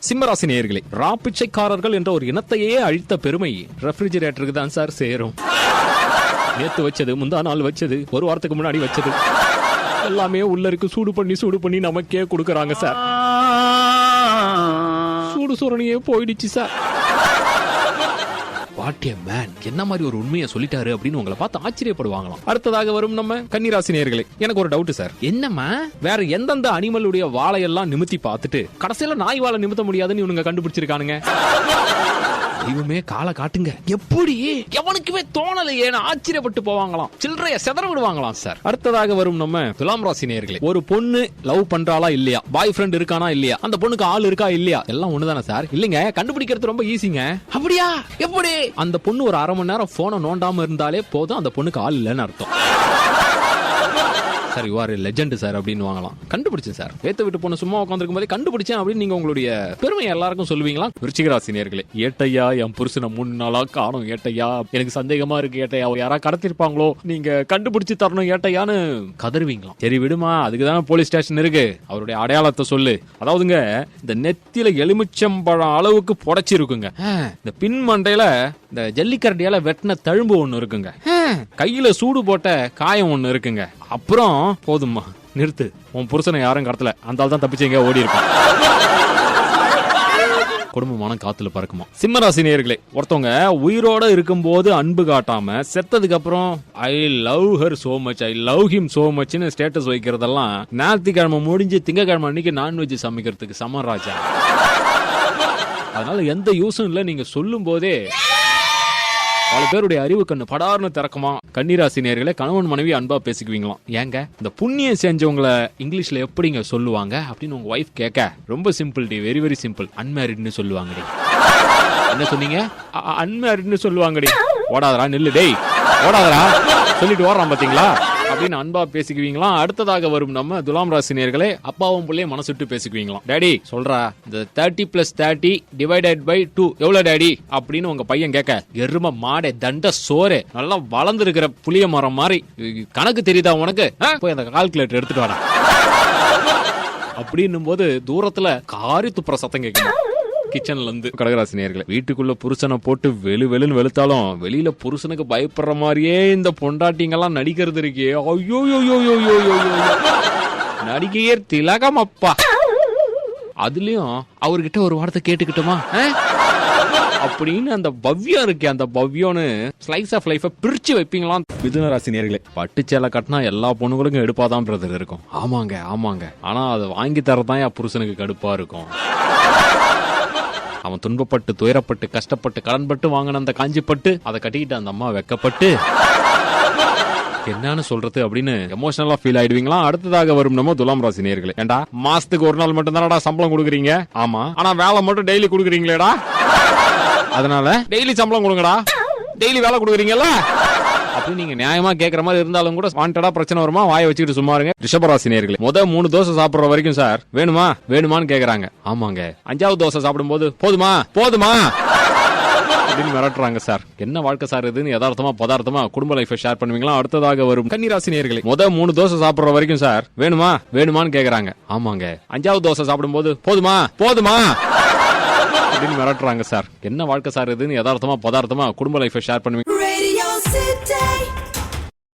சிம்மராசி நேயர்களே, ராப்பிச்சைக்காரர்கள் என்ற ஒரு இனத்தையே அழித்த பெருமை ரெஃப்ரிஜிரேட்டருக்கு தான் சார் சேரும். நேத்து வச்சது, முந்தா நாள் வச்சது, ஒரு வாரத்துக்கு முன்னாடி வச்சது எல்லாமே உள்ள இருக்கு. சூடு பண்ணி நமக்கே கொடுக்கறாங்க சார். சூடு சொரணியே போயிடுச்சு சார். வாட் எ மேன், என்ன மாதிரி ஒரு உண்மையை சொல்லிட்டாரு அப்படின்னு உங்களை பார்த்து ஆச்சரியப்படுவாங்களாம். அடுத்ததாக வரும் நம்ம கன்னிராசி நேயர்களே, எனக்கு ஒரு டவுட் சார். என்னம்மா வேற எந்தெந்த அனிமலுடைய வாழையெல்லாம் நிமித்தி பார்த்துட்டு கடைசியில நாய் வாழை நிமித்த முடியாதுன்னு இவனுங்க கண்டுபிடிச்சிருக்கானுங்க? இவமே காலை காட்டுங்க. எப்படி எவனுக்குமே தோணலையே ஆச்சரியப்பட்டு போவாங்களாம். சில்லறைய செதற விடுவாங்களாம் சார். அடுத்ததாக வரும் நம்ம துலாம் ராசி நேயர்களே, ஒரு பொண்ணு லவ் பண்றாளா இல்லையா, பாய் ஃப்ரெண்ட் இருக்கானா இல்லையா, அந்த பொண்ணுக்கு ஆள் இருக்கா இல்லையா, எல்லாம் ஒண்ணுதானே சார்? இல்லங்க, கண்டுபிடிக்கிறது ரொம்ப ஈஸிங்க. அப்படியா? எப்படி? அந்த பொண்ணு ஒரு அரை மணி நேரம் போனை நோண்டாம இருந்தாலே போதும், அந்த பொண்ணுக்கு ஆள் இல்லைன்னு அர்த்தம். Sir you are legend sir அப்படின்னு வாங்கலாம். கண்டுபிடிச்சேன் சார். ஏத்த விட்டு பொண்ணு சும்மா உட்காந்துருக்கும் போதே கண்டுபிடிச்சேன் அப்படின்னு நீங்க உங்களுடைய பெருமையை எல்லாருக்கும் சொல்லுவீங்களா? விருச்சிக ராசி நேயர்களே, ஏட்டையா என் புருஷனை 3 நாளா காணும் ஏட்டையா, எனக்கு சந்தேகமா இருக்கு ஏட்டையா, யாரா கடத்திருப்பாங்களோ, நீங்க கண்டுபிடிச்சு தரணும் ஏட்டையான்னு கதறுவீங்களாம். சரி விடுமா, அதுக்குதானே போலீஸ் ஸ்டேஷன் இருக்கு, அவருடைய அடையாளத்தை சொல்லு. அதாவதுங்க, இந்த நெத்தியில எலுமிச்சம்பழம் அளவுக்கு புடைச்சிருக்குங்க. இந்த பின் மண்டையில இந்த ஜல்லிக்கரண்டியால வெட்டின தழும்பு ஒண்ணு இருக்குங்க. கையில சூடு போட்ட காயம் ஒண்ணு இருக்குங்க. அப்புறம் போதுமா நிறுத்து, உன் புருஷனை யாரும் கடத்தல, அந்த ஆள் தான் தப்பிச்சு எங்க ஓடி இருப்பான். குடும்பமான காத்துல பறக்குமா. சிம்மராசி நேயர்களே, ஒருத்தவங்க உயிரோட இருக்கும் போது அன்பு காட்டாம செத்ததுக்கு அப்புறம் I love her so much, I love him so மச்னு ஸ்டேட்டஸ் வைக்கிறதெல்லாம் ஞாயிற்றுக்கிழமை முடிஞ்சு திங்கக்கிழமை அன்னைக்கு நான்வெஜ் சமைக்கிறதுக்கு சமராஜா. அதனால எந்த யூஸும் இல்ல. நீங்க சொல்லும் போதே பல பேருடைய அறிவு கண்ணு படார்னு திறக்குமா. கன்னிராசி நேயர்களே, கணவன் மனைவி அன்பா பேசிக்குவீங்களாம். ஏங்க இந்த புண்ணியம் செஞ்சவங்களை இங்கிலீஷ்ல எப்படிங்க சொல்லுவாங்க அப்படின்னு உங்க வைஃப் கேட்க, ரொம்ப சிம்பிள் டி, வெரி வெரி சிம்பிள், அன்மேரிட்னு சொல்லுவாங்கடி. என்ன சொன்னீங்க? அன்மேரிட்னு சொல்லுவாங்கடி. ஓடாதரா, நில்லு டேய், ஓடாதரா சொல்லிட்டு ஓடுறான் பாத்தீங்களா அப்படின்னு அன்பா பேசிக்குவீங்களாம். அடுத்ததாக வரும் நம்ம துலாம் ராசி நேயர்களே, அப்பாவும் பிள்ளைய மனசுட்டு பேசிக்குவீங்களாம். டேடி சொல்றா, இந்த 30 + 30 ÷ 2 எவ்வளவு டேடி அப்படின்னு உங்க பையன் கேட்க, எரும மாடே தண்ட சோறு, நல்லா வளர்ந்துருக்கிற புளிய மரம் மாதிரி கணக்கு தெரியுதா உனக்கு, போய் அந்த கால்குலேட்டர் எடுத்துட்டு வாடா அப்படின்னும் போது தூரத்துல காரி துப்புற சத்தம் கேட்கணும் கிச்சன்ல இருந்து. கடகராசி நேயர்களே, வீட்டுக்குள்ள புருஷனை போட்டு வெளுன்னு வெளுத்தாலும் வெளியில புருஷனுக்கு பயப்படுற மாதிரியே இந்த பொண்டாட்டிங்கெல்லாம் நடிக்கிறது இருக்கே, ஐயோ நடிகையே திலகம் அப்பா. அதுலயும் அவர்கிட்ட ஒரு வார்த்தை கேட்டுக்கிட்டோமா அப்படின்னு அந்த பவ்யம் இருக்கே, அந்த பவ்யம்னு ஸ்லைஸ் ஆஃப் லைஃப பிரிச்சு வைப்பீங்களாம். மிதுன ராசி நேயர்களே, பட்டுச்சேலை கட்டினா எல்லா பொண்ணுங்களுக்கும் எடுப்பாதான் பிரதர் இருக்கும். ஆமாங்க, ஆனா அதை வாங்கி தரதான் என் புருஷனுக்கு கடுப்பா இருக்கும். அவன் துன்பப்பட்டு துயரப்பட்டு கஷ்டப்பட்டு கடன்பட்டு வாங்கின அந்த காஞ்சிப்பட்டு அதை கட்டிக்கிட்டு அந்த அம்மா வெக்கப்பட்டு என்னன்னு சொல்றது அப்படின்னு எமோஷனலா ஃபீல் ஆயிடுவீங்களா. அடுத்ததாக வரும் நம்ம துலாம் ராசி நேயர்களே, ஏண்டா மாசத்துக்கு ஒரு நாள் மட்டும் தானடா சம்பளம் கொடுக்குறீங்க? ஆமா, ஆனா வேலை மட்டும் டெய்லி கொடுக்குறீங்களேடா, அதனால டெய்லி சம்பளம் கொடுங்கடா, டெய்லி வேலை கொடுக்குறீங்கல்ல அப்படின்னு நீங்க நியாயமா கேட்கற மாதிரி இருந்தாலும் கூட வாண்டடா பிரச்சனை வருமா, வாயை வச்சுக்கிட்டு சும்மா இருங்க. ரிஷபராசி நேயர்களே, 3 தோசை சாப்பிடுற வரைக்கும் சார் வேணுமான்னு கேக்குறாங்க. ஆமாங்க, 5வது தோசை சாப்பிடும் போது போதுமா அப்படின்னு மிரட்டுறாங்க சார். என்ன வாழ்க்கை சார் இதுன்னு யதார்த்தமா பதார்த்தமா குடும்ப லைஃபை ஷேர் பண்ணுவீங்களா. அடுத்ததாக வரும் கன்னிராசி நேயர்களே, 3 தோசை சாப்பிடுற வரைக்கும் சார் வேணுமான்னு கேக்குறாங்க. ஆமாங்க, 5வது தோசை சாப்பிடும் போது போதுமா அப்படின்னு மிரட்டுறாங்க சார். என்ன வாழ்க்கை சார் இதுன்னு யதார்த்தமா பதார்த்தமா குடும்ப லைஃபை ஷேர் பண்ணுவீங்க.